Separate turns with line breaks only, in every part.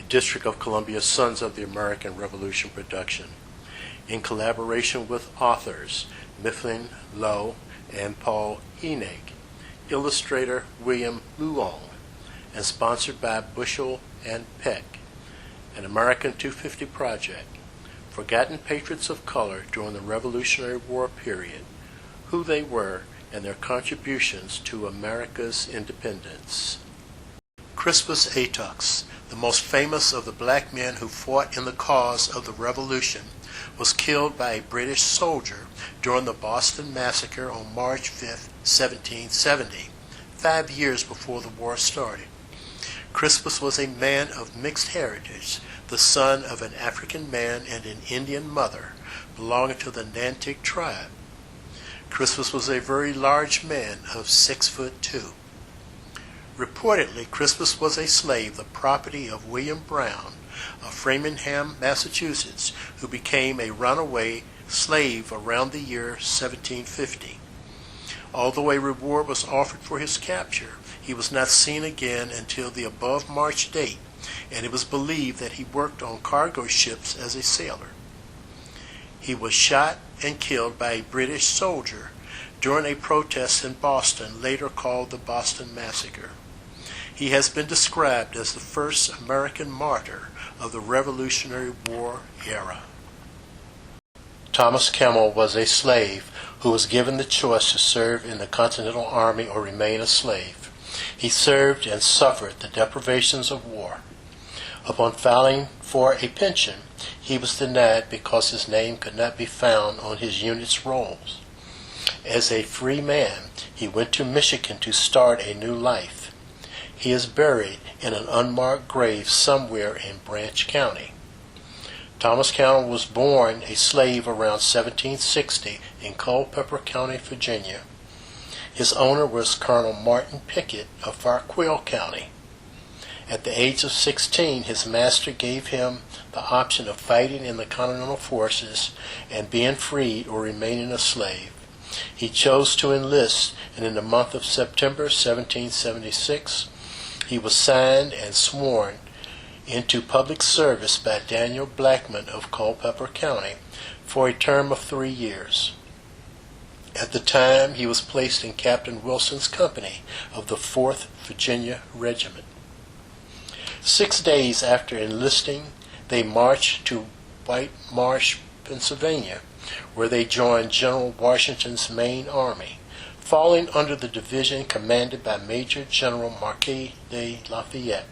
a District of Columbia Sons of the American Revolution production, in collaboration with authors Mifflin Lowe and Paul Enig, illustrator William Luong, and sponsored by Bushel and Peck, an America250 project, Forgotten Patriots of Color during the Revolutionary War period, who they were, and their contributions to America's independence. Crispus Attucks, the most famous of the black men who fought in the cause of the Revolution, was killed by a British soldier during the Boston Massacre on March 5, 1770, 5 years before the war started. Crispus was a man of mixed heritage, the son of an African man and an Indian mother belonging to the Nantic tribe. Crispus was a very large man of 6'2". Reportedly, Crispus was a slave, the property of William Brown of Framingham, Massachusetts, who became a runaway slave around the year 1750. Although a reward was offered for his capture, he was not seen again until the above March date, and it was believed that he worked on cargo ships as a sailor. He was shot and killed by a British soldier during a protest in Boston, later called the Boston Massacre. He has been described as the first American martyr of the Revolutionary War era. Thomas Campbell was a slave who was given the choice to serve in the Continental Army or remain a slave. He served and suffered the deprivations of war. Upon filing for a pension, he was denied because his name could not be found on his unit's rolls. As a free man, he went to Michigan to start a new life. He is buried in an unmarked grave somewhere in Branch County. Thomas Campbell was born a slave around 1760 in Culpeper County, Virginia. His owner was Colonel Martin Pickett of Fauquier County. At the age of 16, his master gave him the option of fighting in the Continental Forces and being freed or remaining a slave. He chose to enlist, and in the month of September 1776, he was signed and sworn into public service by Daniel Blackman of Culpeper County for a term of 3 years. At the time, he was placed in Captain Wilson's company of the 4th Virginia Regiment. 6 days after enlisting, they marched to White Marsh, Pennsylvania, where they joined General Washington's main army, falling under the division commanded by Major General Marquis de Lafayette.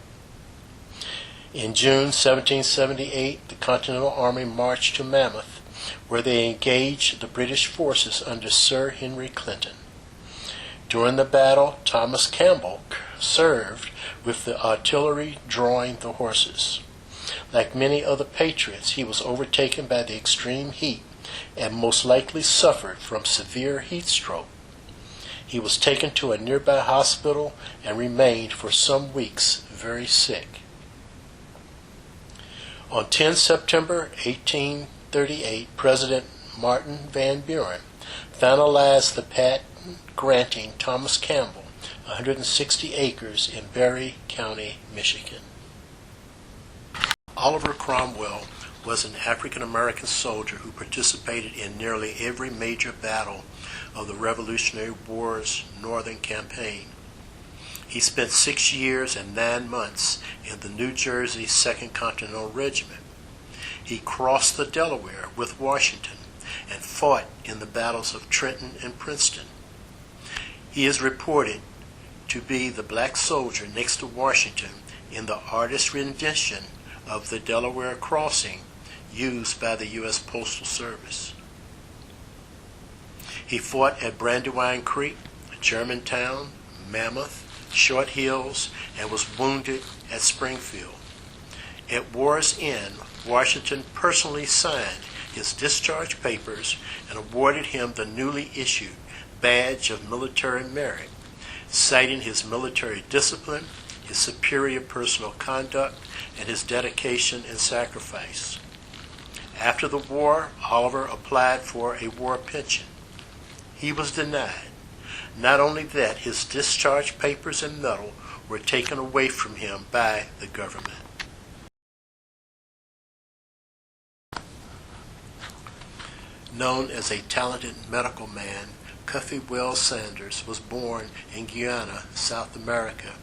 In June 1778, the Continental Army marched to Mammoth, where they engaged the British forces under Sir Henry Clinton. During the battle, Thomas Campbell served with the artillery drawing the horses. Like many other patriots, he was overtaken by the extreme heat and most likely suffered from severe heat stroke. He was taken to a nearby hospital and remained for some weeks very sick. On 10 September 1838, President Martin Van Buren finalized the patent granting Thomas Campbell 160 acres in Berry County, Michigan. Oliver Cromwell was an African-American soldier who participated in nearly every major battle of the Revolutionary War's Northern Campaign. He spent 6 years and 9 months in the New Jersey 2nd Continental Regiment. He crossed the Delaware with Washington and fought in the battles of Trenton and Princeton. He is reported to be the black soldier next to Washington in the artist's rendition of the Delaware crossing used by the U.S. Postal Service. He fought at Brandywine Creek, Germantown, Mammoth, Short Hills, and was wounded at Springfield. At war's end, Washington personally signed his discharge papers and awarded him the newly issued Badge of Military Merit, citing his military discipline, his superior personal conduct, and his dedication and sacrifice. After the war, Oliver applied for a war pension. He was denied. Not only that, his discharge papers and medal were taken away from him by the government. Known as a talented medical man, Cuffy Wells Sanders was born in Guyana, South America,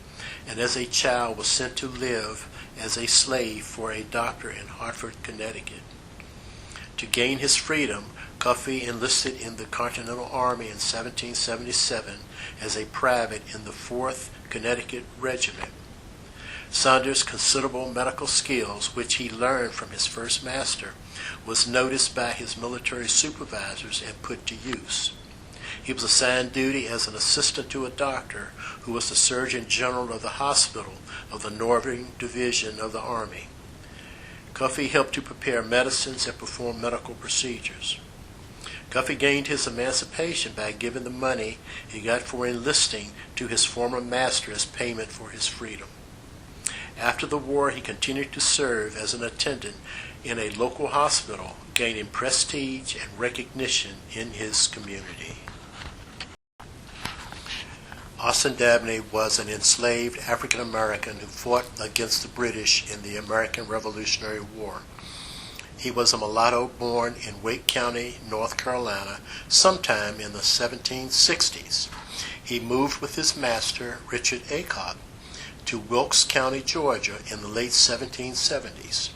and as a child was sent to live as a slave for a doctor in Hartford, Connecticut. To gain his freedom, Cuffy enlisted in the Continental Army in 1777 as a private in the 4th Connecticut Regiment. Saunders' considerable medical skills, which he learned from his first master, was noticed by his military supervisors and put to use. He was assigned duty as an assistant to a doctor who was the Surgeon General of the hospital of the Northern Division of the Army. Cuffy helped to prepare medicines and perform medical procedures. Cuffy gained his emancipation by giving the money he got for enlisting to his former master as payment for his freedom. After the war, he continued to serve as an attendant in a local hospital, gaining prestige and recognition in his community. Austin Dabney was an enslaved African American who fought against the British in the American Revolutionary War. He was a mulatto born in Wake County, North Carolina, sometime in the 1760s. He moved with his master, Richard Aycock, to Wilkes County, Georgia in the late 1770s.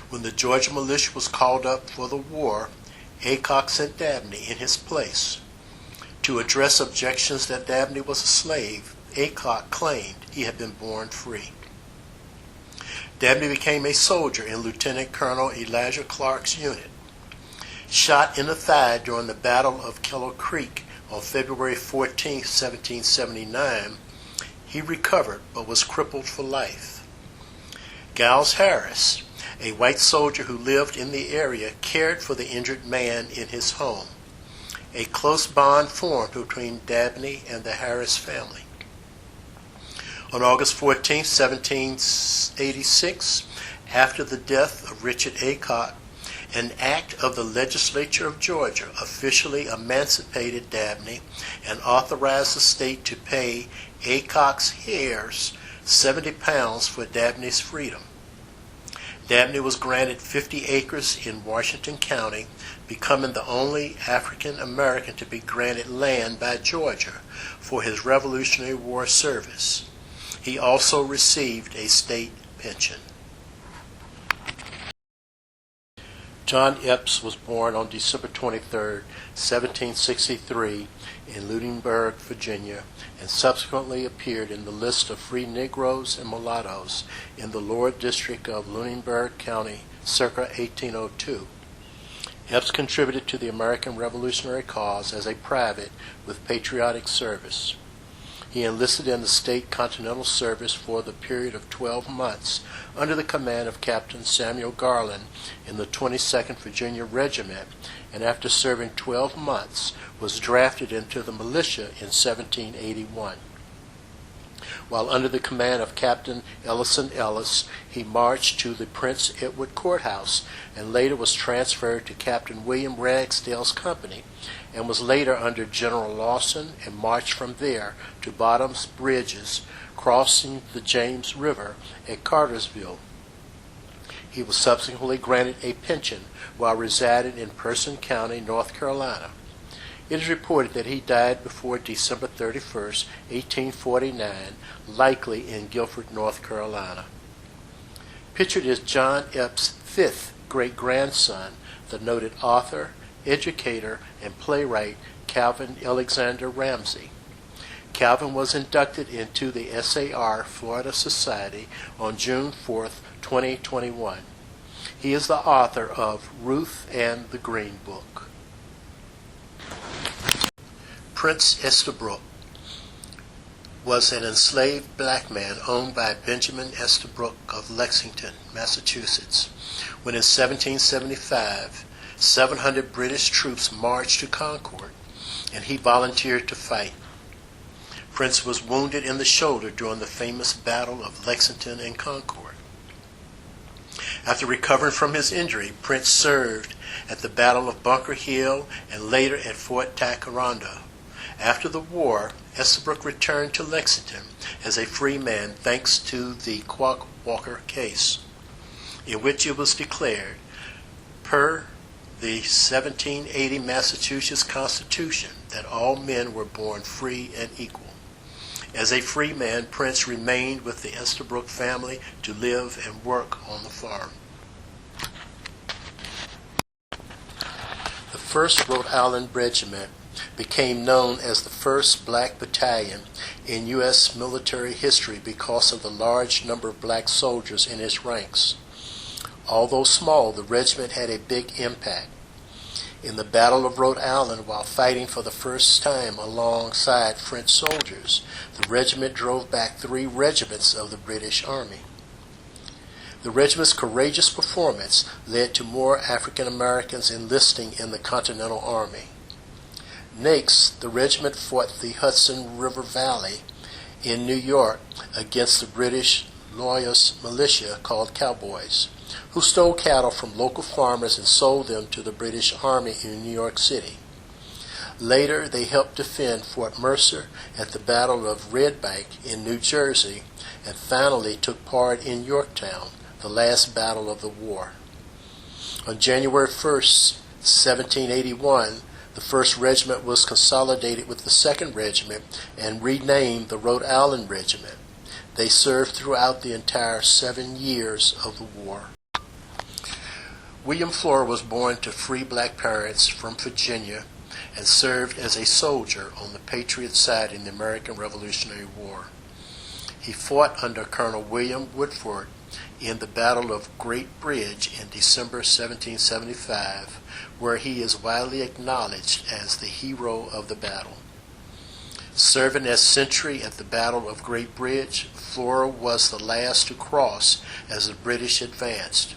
When the Georgia militia was called up for the war, Aycock sent Dabney in his place. To address objections that Dabney was a slave, Aycock claimed he had been born free. Dabney became a soldier in Lieutenant Colonel Elijah Clark's unit. Shot in the thigh during the Battle of Keller Creek on February 14, 1779, he recovered but was crippled for life. Giles Harris, a white soldier who lived in the area, cared for the injured man in his home. A close bond formed between Dabney and the Harris family. On August 14, 1786, after the death of Richard Aycock, an act of the legislature of Georgia officially emancipated Dabney and authorized the state to pay Aycock's heirs £70 for Dabney's freedom. Dabney was granted 50 acres in Washington County, becoming the only African American to be granted land by Georgia for his Revolutionary War service. He also received a state pension. John Epps was born on December 23, 1763, in Lunenburg, Virginia, and subsequently appeared in the list of free Negroes and mulattoes in the lower district of Lunenburg County circa 1802. Epps contributed to the American Revolutionary cause as a private with patriotic service. He enlisted in the State Continental Service for the period of 12 months under the command of Captain Samuel Garland in the 22nd Virginia Regiment, and after serving 12 months was drafted into the militia in 1781. While under the command of Captain Ellison Ellis, he marched to the Prince Edward Courthouse and later was transferred to Captain William Ragsdale's company, and was later under General Lawson and marched from there to Bottom's Bridges, crossing the James River at Cartersville. He was subsequently granted a pension while residing in Person County, North Carolina. It is reported that he died before December 31, 1849, likely in Guilford, North Carolina. Pictured is John Epps' fifth great-grandson, the noted author, educator, and playwright Calvin Alexander Ramsey. Calvin was inducted into the SAR Florida Society on June 4, 2021. He is the author of Ruth and the Green Book. Prince Estabrook was an enslaved black man owned by Benjamin Estabrook of Lexington, Massachusetts, when in 1775, 700 British troops marched to Concord, and he volunteered to fight. Prince was wounded in the shoulder during the famous Battle of Lexington and Concord. After recovering from his injury, Prince served at the Battle of Bunker Hill and later at Fort Ticonderoga. After the war, Estabrook returned to Lexington as a free man thanks to the Quock Walker case, in which it was declared, per the 1780 Massachusetts Constitution that all men were born free and equal. As a free man, Prince remained with the Estabrook family to live and work on the farm. The 1st Rhode Island Regiment became known as the 1st Black Battalion in U.S. military history because of the large number of black soldiers in its ranks. Although small, the regiment had a big impact. In the Battle of Rhode Island, while fighting for the first time alongside French soldiers, the regiment drove back 3 regiments of the British Army. The regiment's courageous performance led to more African Americans enlisting in the Continental Army. Next, the regiment fought the Hudson River Valley in New York against the British Loyalist militia called Cowboys, who stole cattle from local farmers and sold them to the British Army in New York City. Later, they helped defend Fort Mercer at the Battle of Red Bank in New Jersey, and finally took part in Yorktown, the last battle of the war. On January 1st, 1781, the 1st Regiment was consolidated with the 2nd Regiment and renamed the Rhode Island Regiment. They served throughout the entire 7 years of the war. William Flora was born to free black parents from Virginia and served as a soldier on the Patriot side in the American Revolutionary War. He fought under Colonel William Woodford in the Battle of Great Bridge in December 1775, where he is widely acknowledged as the hero of the battle. Serving as sentry at the Battle of Great Bridge, Flora was the last to cross as the British advanced.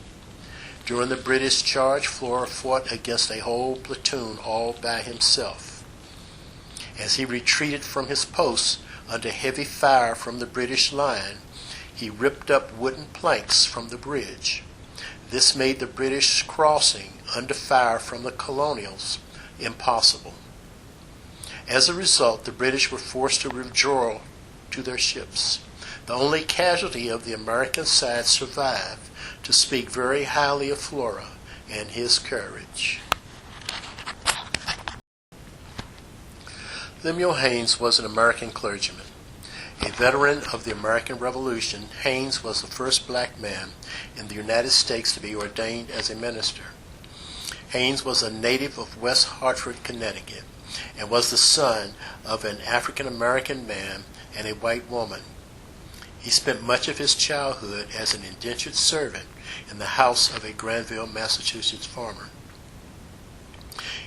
During the British charge, Flora fought against a whole platoon all by himself. As he retreated from his post under heavy fire from the British line, he ripped up wooden planks from the bridge. This made the British crossing under fire from the colonials impossible. As a result, the British were forced to withdraw to their ships. The only casualty of the American side survived to speak very highly of Flora and his courage. Lemuel Haynes was an American clergyman. A veteran of the American Revolution, Haynes was the first black man in the United States to be ordained as a minister. Haynes was a native of West Hartford, Connecticut, and was the son of an African American man and a white woman. He spent much of his childhood as an indentured servant in the house of a Granville, Massachusetts farmer.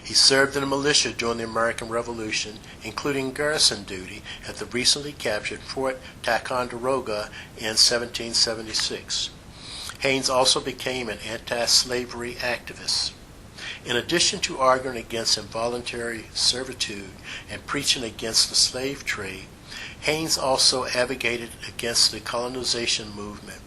He served in the militia during the American Revolution, including garrison duty at the recently captured Fort Ticonderoga in 1776. Haynes also became an anti-slavery activist. In addition to arguing against involuntary servitude and preaching against the slave trade, Haynes also advocated against the colonization movement,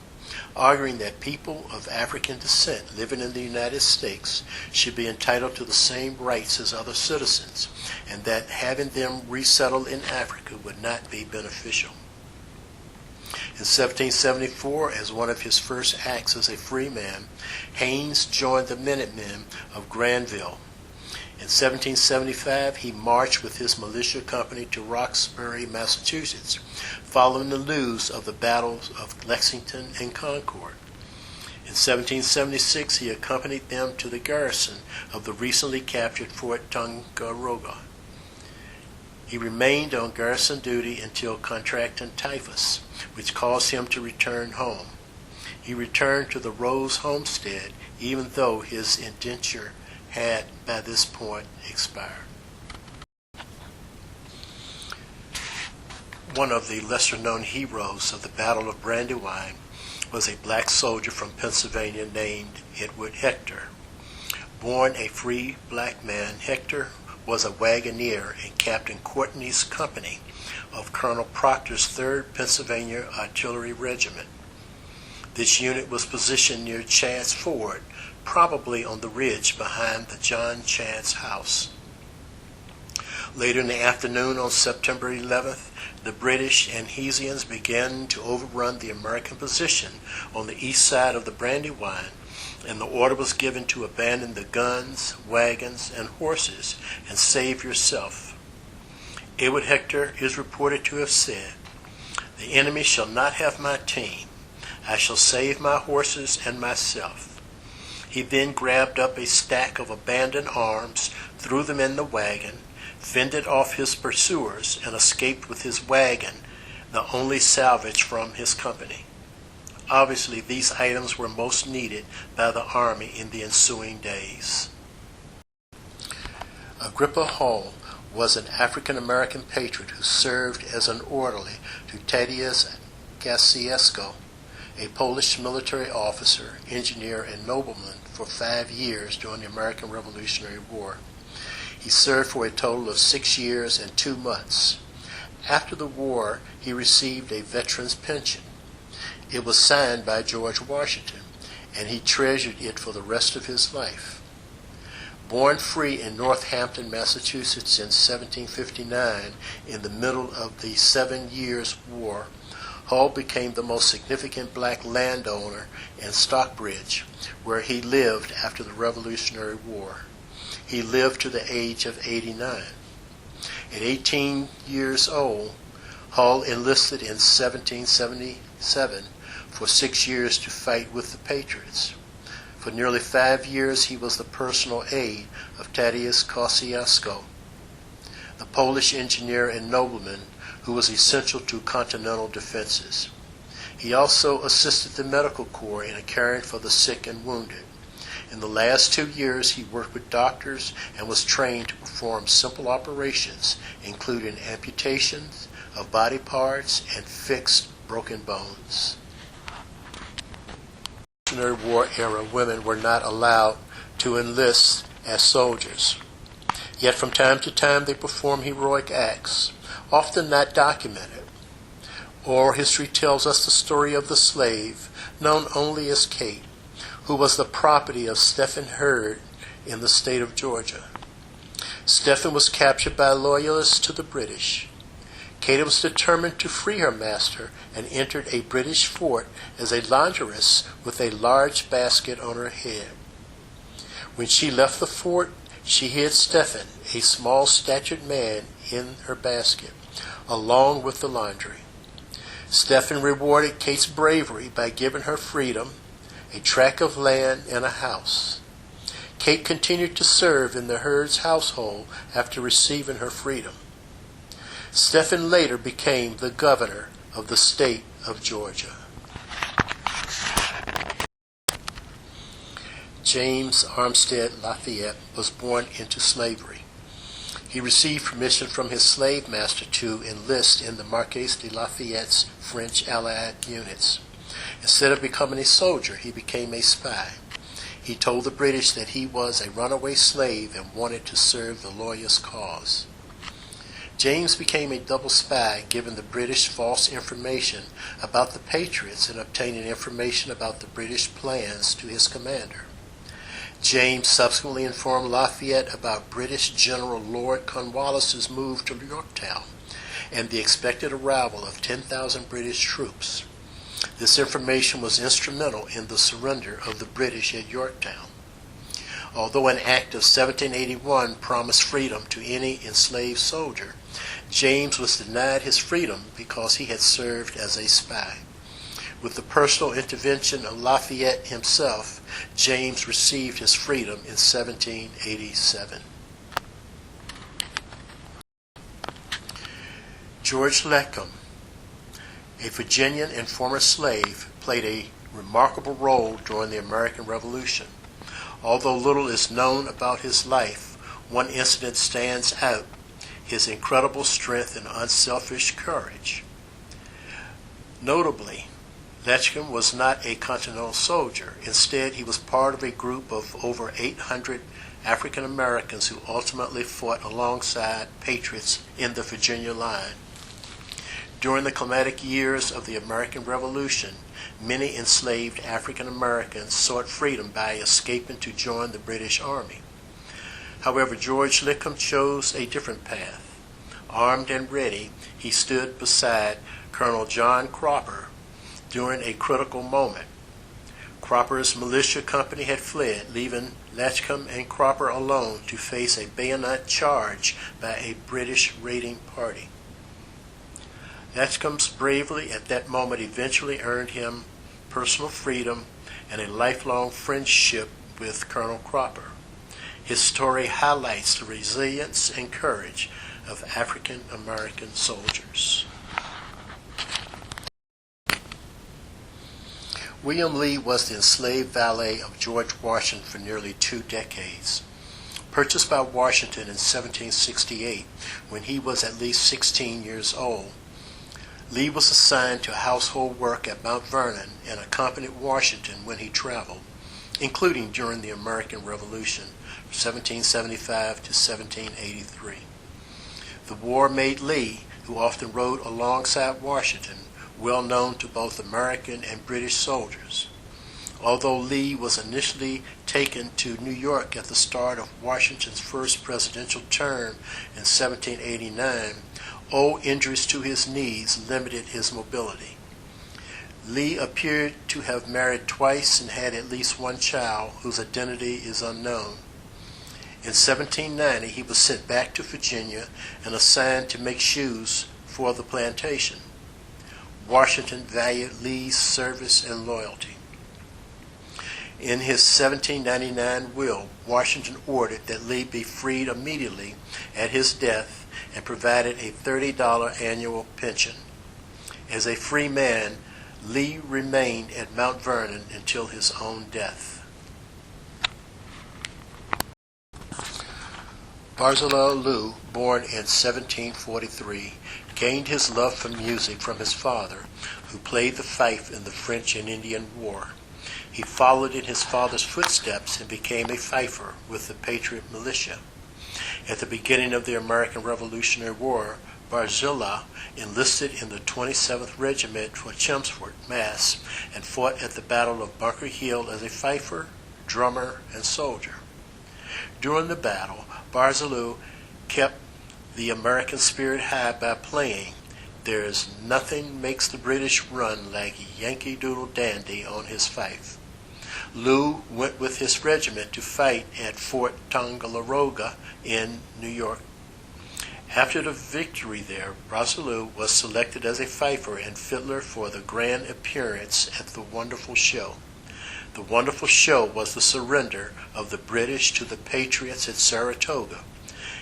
arguing that people of African descent living in the United States should be entitled to the same rights as other citizens, and that having them resettled in Africa would not be beneficial. In 1774, as one of his first acts as a free man, Haynes joined the Minutemen of Granville. In 1775, he marched with his militia company to Roxbury, Massachusetts, following the news of the battles of Lexington and Concord. In 1776, he accompanied them to the garrison of the recently captured Fort Ticonderoga. He remained on garrison duty until contracting typhus, which caused him to return home. He returned to the Rose homestead, even though his indenture had by this point expired. One of the lesser-known heroes of the Battle of Brandywine was a black soldier from Pennsylvania named Edward Hector. Born a free black man, Hector was a wagoneer in Captain Courtney's company of Colonel Proctor's 3rd Pennsylvania Artillery Regiment. This unit was positioned near Chad's Ford, probably on the ridge behind the John Chad's house. Later in the afternoon on September 11th, the British and Hessians began to overrun the American position on the east side of the Brandywine and the order was given to abandon the guns, wagons, and horses and save yourself. Edward Hector is reported to have said, "The enemy shall not have my team. I shall save my horses and myself." He then grabbed up a stack of abandoned arms, threw them in the wagon, fended off his pursuers, and escaped with his wagon, the only salvage from his company. Obviously, these items were most needed by the Army in the ensuing days. Agrippa Hall was an African-American patriot who served as an orderly to Tadeusz Gassiewski, a Polish military officer, engineer, and nobleman for 5 years during the American Revolutionary War. He served for a total of 6 years and 2 months. After the war, he received a veteran's pension. It was signed by George Washington, and he treasured it for the rest of his life. Born free in Northampton, Massachusetts in 1759, in the middle of the 7 Years' War, Hall became the most significant black landowner in Stockbridge, where he lived after the Revolutionary War. He lived to the age of 89. At 18 years old, Hall enlisted in 1777 for 6 years to fight with the Patriots. For nearly 5 years he was the personal aide of Tadeusz Kościuszko, the Polish engineer and nobleman who was essential to continental defenses. He also assisted the medical corps in caring for the sick and wounded. In the last 2 years he worked with doctors and was trained to perform simple operations, including amputations of body parts and fixed broken bones. In the Revolutionary War era, women were not allowed to enlist as soldiers. Yet from time to time they performed heroic acts, often not documented. Oral history tells us the story of the slave, known only as Kate, who was the property of Stephen Hurd in the state of Georgia. Stephen was captured by loyalists to the British. Kate was determined to free her master and entered a British fort as a laundress with a large basket on her head. When she left the fort, she hid Stephen, a small-statured man, in her basket, along with the laundry. Stephen rewarded Kate's bravery by giving her freedom, a tract of land, and a house. Kate continued to serve in the Hurd's household after receiving her freedom. Stephen later became the governor of the state of Georgia. James Armstead Lafayette was born into slavery. He received permission from his slave master to enlist in the Marquis de Lafayette's French Allied units. Instead of becoming a soldier, he became a spy. He told the British that he was a runaway slave and wanted to serve the loyalist cause. James became a double spy, giving the British false information about the Patriots and obtaining information about the British plans to his commander. James subsequently informed Lafayette about British General Lord Cornwallis's move to Yorktown and the expected arrival of 10,000 British troops. This information was instrumental in the surrender of the British at Yorktown. Although an act of 1781 promised freedom to any enslaved soldier, James was denied his freedom because he had served as a spy. With the personal intervention of Lafayette himself, James received his freedom in 1787. George Leckham, a Virginian and former slave, played a remarkable role during the American Revolution. Although little is known about his life, one incident stands out: his incredible strength and unselfish courage. Notably, Leckham was not a Continental soldier. Instead, he was part of a group of over 800 African Americans who ultimately fought alongside Patriots in the Virginia line. During the climatic years of the American Revolution, many enslaved African Americans sought freedom by escaping to join the British Army. However, George Leckham chose a different path. Armed and ready, he stood beside Colonel John Cropper during a critical moment. Cropper's militia company had fled, leaving Lachcombe and Cropper alone to face a bayonet charge by a British raiding party. Lachcombe's bravery at that moment eventually earned him personal freedom and a lifelong friendship with Colonel Cropper. His story highlights the resilience and courage of African American soldiers. William Lee was the enslaved valet of George Washington for nearly 2 decades. Purchased by Washington in 1768, when he was at least 16 years old, Lee was assigned to household work at Mount Vernon and accompanied Washington when he traveled, including during the American Revolution, 1775 to 1783. The war made Lee, who often rode alongside Washington, well known to both American and British soldiers. Although Lee was initially taken to New York at the start of Washington's first presidential term in 1789, old injuries to his knees limited his mobility. Lee appeared to have married twice and had at least one child whose identity is unknown. In 1790, he was sent back to Virginia and assigned to make shoes for the plantation. Washington valued Lee's service and loyalty. In his 1799 will, Washington ordered that Lee be freed immediately at his death and provided a $30 annual pension. As a free man, Lee remained at Mount Vernon until his own death. Barzillai Lew, born in 1743, gained his love for music from his father, who played the fife in the French and Indian War. He followed in his father's footsteps and became a fifer with the Patriot militia. At the beginning of the American Revolutionary War, Barzillai enlisted in the 27th Regiment for Chelmsford, Mass., and fought at the Battle of Bunker Hill as a fifer, drummer, and soldier. During the battle, Barzillai kept the American spirit high by playing "There's Nothing Makes the British Run Like Yankee Doodle Dandy" on his fife. Lew went with his regiment to fight at Fort Tongaroga in New York. After the victory there, Barzillai was selected as a fifer and fiddler for the grand appearance at the Wonderful Show. The Wonderful Show was the surrender of the British to the Patriots at Saratoga,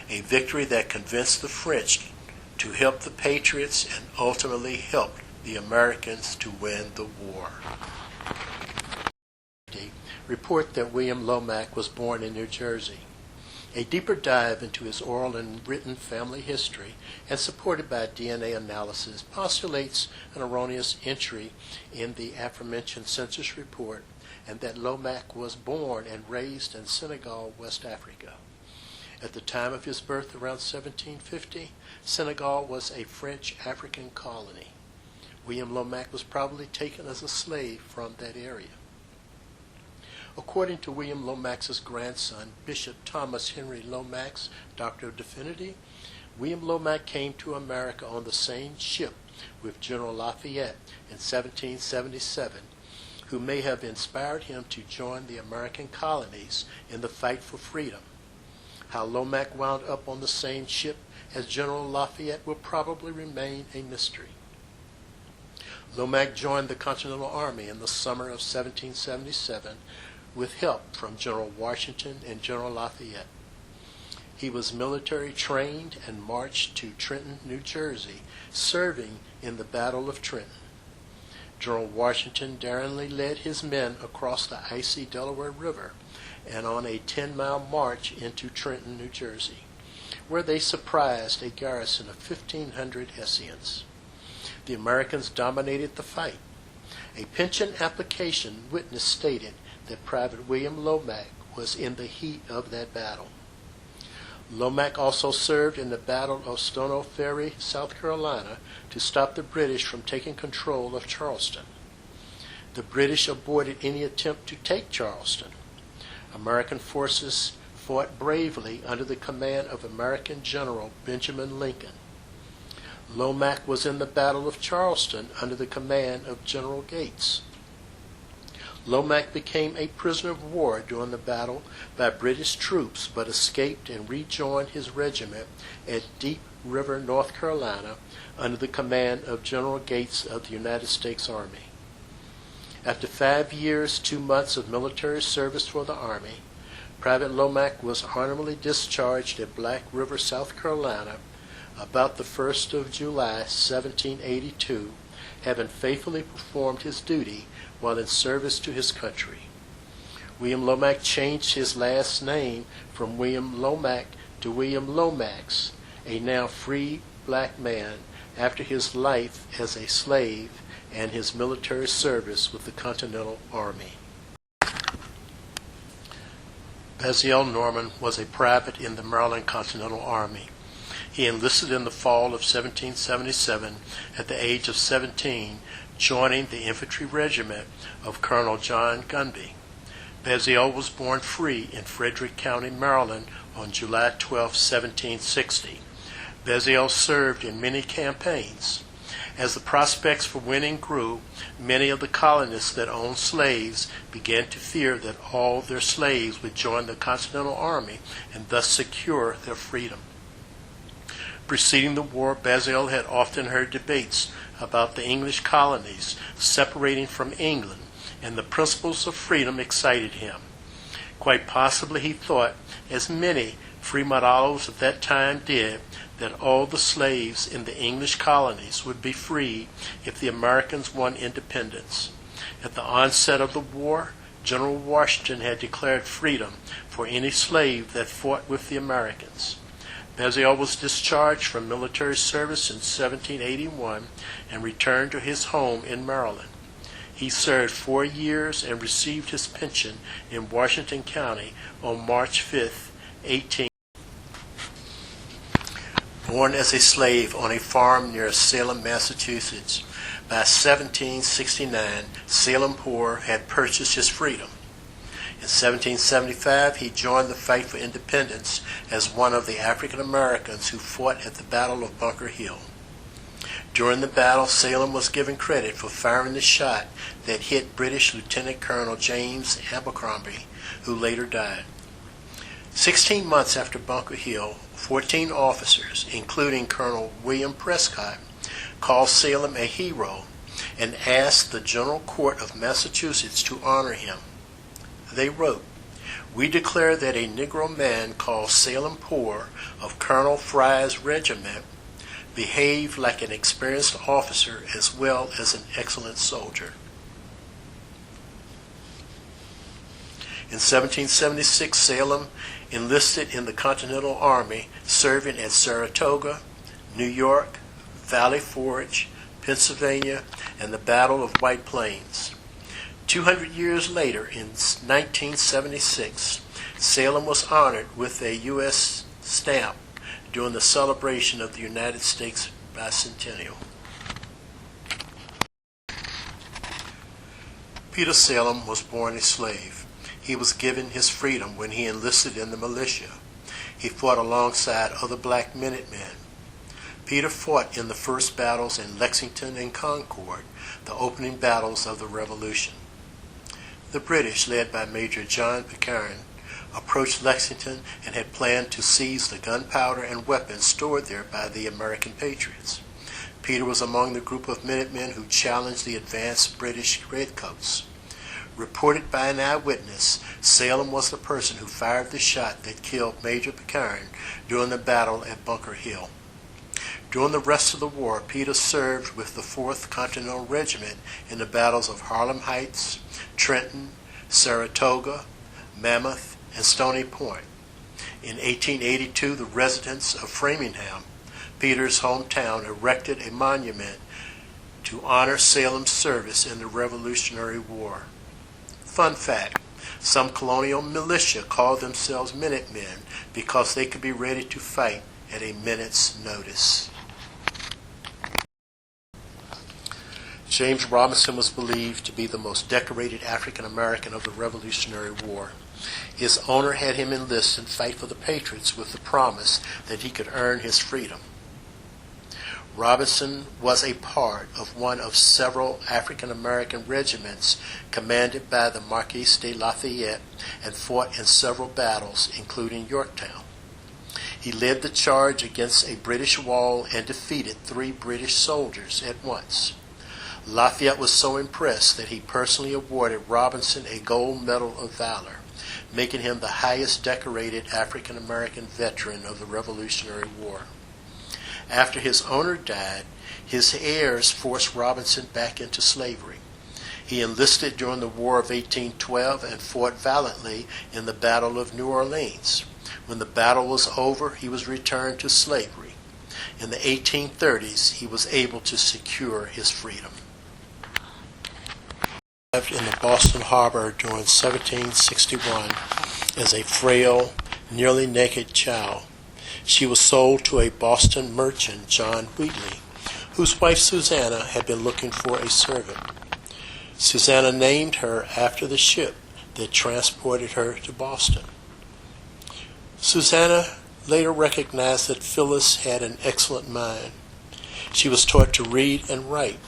a victory that convinced the French to help the Patriots and ultimately helped the Americans to win the war. Report that William Lomax was born in New Jersey. A deeper dive into his oral and written family history, and supported by DNA analysis, postulates an erroneous entry in the aforementioned census report, and that Lomax was born and raised in Senegal, West Africa. At the time of his birth, around 1750, Senegal was a French African colony. William Lomax was probably taken as a slave from that area. According to William Lomax's grandson, Bishop Thomas Henry Lomax, Doctor of Divinity, William Lomax came to America on the same ship with General Lafayette in 1777, who may have inspired him to join the American colonies in the fight for freedom. How Lomax wound up on the same ship as General Lafayette will probably remain a mystery. Lomax joined the Continental Army in the summer of 1777 with help from General Washington and General Lafayette. He was military trained and marched to Trenton, New Jersey, serving in the Battle of Trenton. General Washington daringly led his men across the icy Delaware River and on a 10-mile march into Trenton, New Jersey, where they surprised a garrison of 1,500 Hessians. The Americans dominated the fight. A pension application witness stated that Private William Lomax was in the heat of that battle. Lomax also served in the Battle of Stono Ferry, South Carolina, to stop the British from taking control of Charleston. The British aborted any attempt to take Charleston. American forces fought bravely under the command of American General Benjamin Lincoln. Lomax was in the Battle of Charleston under the command of General Gates. Lomax became a prisoner of war during the battle by British troops, but escaped and rejoined his regiment at Deep River, North Carolina, under the command of General Gates of the United States Army. After 5 years, 2 months of military service for the Army, Private Lomax was honorably discharged at Black River, South Carolina, about the 1st of July, 1782, having faithfully performed his duty while in service to his country. William Lomax changed his last name from William Lomax to William Lomax, a now free black man, after his life as a slave and his military service with the Continental Army. Basil Norman was a private in the Maryland Continental Army. He enlisted in the fall of 1777 at the age of 17, joining the infantry regiment of Colonel John Gunby. Basil was born free in Frederick County, Maryland on July 12, 1760. Basil served in many campaigns. As the prospects for winning grew, many of the colonists that owned slaves began to fear that all their slaves would join the Continental Army and thus secure their freedom. Preceding the war, Basil had often heard debates about the English colonies separating from England, and the principles of freedom excited him. Quite possibly he thought, as many free mulattoes of that time did, that all the slaves in the English colonies would be freed if the Americans won independence. At the onset of the war, General Washington had declared freedom for any slave that fought with the Americans. Basil was discharged from military service in 1781 and returned to his home in Maryland. He served 4 years and received his pension in Washington County on March 5, 18. Born as a slave on a farm near Salem, Massachusetts, by 1769, Salem poor had purchased his freedom. In 1775, he joined the fight for independence as one of the African Americans who fought at the Battle of Bunker Hill. During the battle, Salem was given credit for firing the shot that hit British Lieutenant Colonel James Abercrombie, who later died. 16 months after Bunker Hill, 14 officers, including Colonel William Prescott, called Salem a hero and asked the General Court of Massachusetts to honor him. They wrote, "We declare that a Negro man called Salem Poor of Colonel Fry's regiment behaved like an experienced officer as well as an excellent soldier." In 1776, Salem enlisted in the Continental Army, serving at Saratoga, New York, Valley Forge, Pennsylvania, and the Battle of White Plains. 200 years later, in 1976, Salem was honored with a U.S. stamp during the celebration of the United States bicentennial. Peter Salem was born a slave. He was given his freedom when he enlisted in the militia. He fought alongside other black Minutemen. Peter fought in the first battles in Lexington and Concord, the opening battles of the Revolution. The British, led by Major John Pitcairn, approached Lexington and had planned to seize the gunpowder and weapons stored there by the American Patriots. Peter was among the group of Minutemen who challenged the advanced British redcoats. Reported by an eyewitness, Salem was the person who fired the shot that killed Major Pitcairn during the battle at Bunker Hill. During the rest of the war, Peter served with the 4th Continental Regiment in the battles of Harlem Heights, Trenton, Saratoga, Mammoth, and Stony Point. In 1882, the residents of Framingham, Peter's hometown, erected a monument to honor Salem's service in the Revolutionary War. Fun fact, some colonial militia called themselves Minutemen because they could be ready to fight at a minute's notice. James Robinson was believed to be the most decorated African American of the Revolutionary War. His owner had him enlist and fight for the Patriots with the promise that he could earn his freedom. Robinson was a part of one of several African American regiments commanded by the Marquis de Lafayette and fought in several battles, including Yorktown. He led the charge against a British wall and defeated 3 British soldiers at once. Lafayette was so impressed that he personally awarded Robinson a Gold Medal of Valor, making him the highest decorated African American veteran of the Revolutionary War. After his owner died, his heirs forced Robinson back into slavery. He enlisted during the War of 1812 and fought valiantly in the Battle of New Orleans. When the battle was over, he was returned to slavery. In the 1830s, he was able to secure his freedom. Arrived in the Boston harbor during 1761 as a frail, nearly naked child. She was sold to a Boston merchant, John Wheatley, whose wife Susanna had been looking for a servant. Susanna named her after the ship that transported her to Boston. Susanna later recognized that Phyllis had an excellent mind. She was taught to read and write.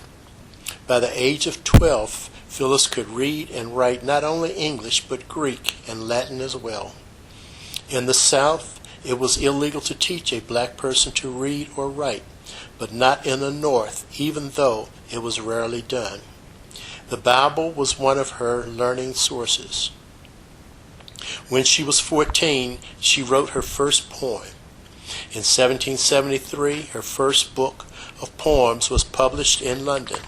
By the age of 12, Phyllis could read and write not only English but Greek and Latin as well. In the South, it was illegal to teach a black person to read or write, but not in the North, even though it was rarely done. The Bible was one of her learning sources. When she was 14, she wrote her first poem. In 1773, her first book of poems was published in London.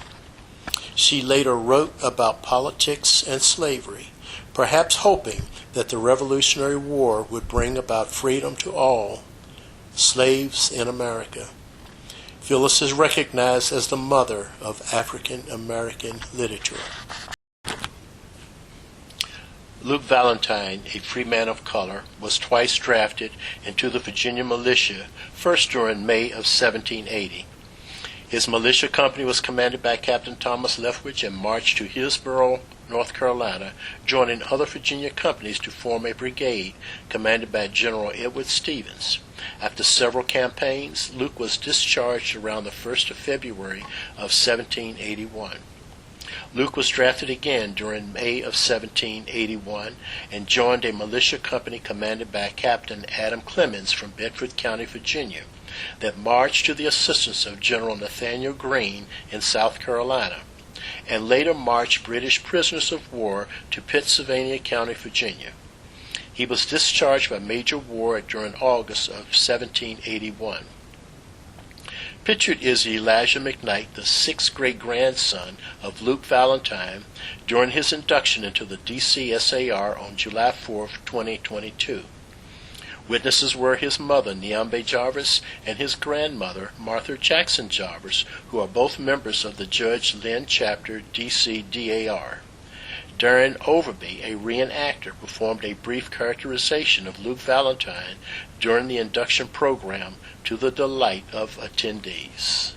She later wrote about politics and slavery, perhaps hoping that the Revolutionary War would bring about freedom to all slaves in America. Phyllis is recognized as the mother of African American literature. Luke Valentine, a free man of color, was twice drafted into the Virginia militia, first during May of 1780. His militia company was commanded by Captain Thomas Lethbridge and marched to Hillsborough, North Carolina, joining other Virginia companies to form a brigade commanded by General Edward Stevens. After several campaigns, Luke was discharged around the 1st of February of 1781. Luke was drafted again during May of 1781 and joined a militia company commanded by Captain Adam Clemens from Bedford County, Virginia, that marched to the assistance of General Nathaniel Greene in South Carolina, and later marched British prisoners of war to Pittsylvania County, Virginia. He was discharged by Major Ward during August of 1781. Pictured is Elijah McKnight, the 6th great-grandson of Luke Valentine, during his induction into the DCSAR on July 4, 2022. Witnesses were his mother, Niambe Jarvis, and his grandmother, Martha Jackson Jarvis, who are both members of the Judge Lynn Chapter DCDAR. Darren Overby, a reenactor, performed a brief characterization of Luke Valentine during the induction program to the delight of attendees.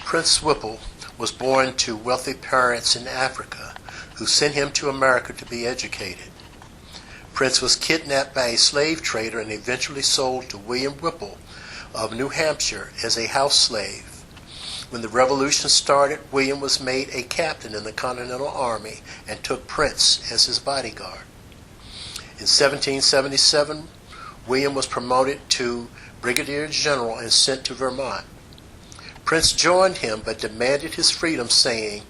Prince Whipple was born to wealthy parents in Africa who sent him to America to be educated. Prince was kidnapped by a slave trader and eventually sold to William Whipple of New Hampshire as a house slave. When the Revolution started, William was made a captain in the Continental Army and took Prince as his bodyguard. In 1777, William was promoted to Brigadier General and sent to Vermont. Prince joined him but demanded his freedom, saying,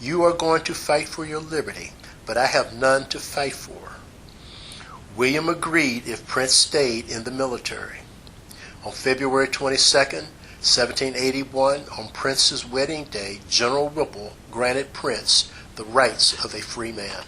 "You are going to fight for your liberty, but I have none to fight for." William agreed if Prince stayed in the military. On February 22, 1781, on Prince's wedding day, General Whipple granted Prince the rights of a free man.